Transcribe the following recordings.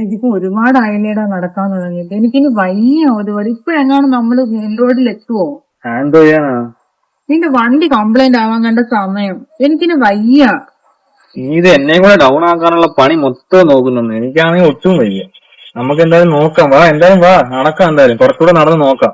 ഇതിപ്പോ ഒരുപാട് അയലേടാ നടക്കാൻ തുടങ്ങിയിട്ട്. എനിക്കിനി വയ്യ ഒരുപാട്. ഇപ്പഴെങ്ങാണ് നമ്മള് മെയിൻ റോഡിൽ എത്തുവോ? എന്തോ ചെയ്യാനാ? നിന്റെ വണ്ടി കംപ്ലൈന്റ് ആവാൻ കണ്ട സമയം. എനിക്കിനി വയ്യ. ഇത് എന്നെ കൂടെ ഡൗൺ ആക്കാനുള്ള പണി മൊത്തം നോക്കുന്നുണ്ട്. എനിക്കാണെങ്കിൽ ഒട്ടും വയ്യ. നമുക്ക് എന്തായാലും നോക്കാം. വാ, എന്തായാലും വാ, നടക്കാം. എന്തായാലും കുറച്ചുകൂടെ നടന്ന് നോക്കാം.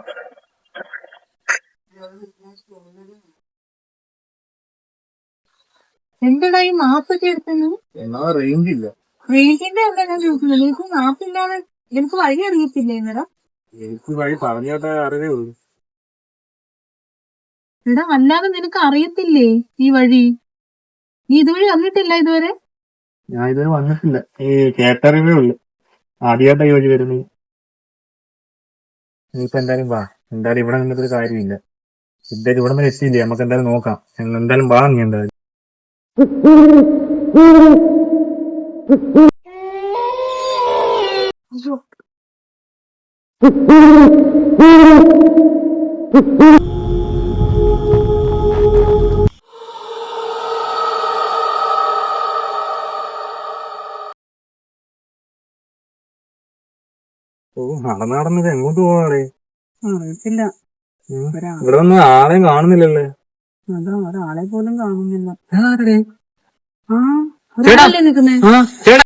എന്തെടാ ഈ മാപ്പൊക്കെ എടുത്തെന്ന്? എന്നാ റേഞ്ച് ഇല്ല. റേഞ്ചിന്റെ എന്താ ഞാൻ ചോദിക്കുന്നത്? എനിക്ക് മാപ്പില്ലാതെ എനിക്ക് വഴി അറിയത്തില്ലേ എന്നടാ? എനിക്ക് വഴി പറഞ്ഞോട്ടെ അറിയേ ഉള്ളൂ. എടാ അല്ലാതെ നിനക്ക് അറിയത്തില്ലേ ഈ വഴി? നീ ഇതുവഴി വന്നിട്ടില്ല ഇതുവരെ? ഞാൻ ഇതുവരെ വന്നിട്ടില്ല. ഈ കേട്ടറിവേ ഉള്ളു. ആദ്യമായിട്ടാ ഈ വഴി വരുന്നത്. നീയിപ്പോ എന്തായാലും വാ. എന്തായാലും ഇവിടെ നിന്നിട്ടൊരു കാര്യമില്ല. എന്തായാലും ഇവിടെ നിന്ന് എത്തിയില്ലേ, നമുക്ക് എന്തായാലും നോക്കാം. എന്തായാലും വാ നീ എന്തായാലും. ഓ, നടന്നത് എങ്ങോട്ട് പോവാറേ? അറിയത്തില്ല. ഇവിടെ ഒന്നും ആളെയും കാണുന്നില്ലല്ലേ? അതാ ഒരാളെ പോലും കാണുന്നില്ല. ആരുടെ? ഒരാളല്ലേ നിക്കുന്നേ? ആ, ചേട്ടാ.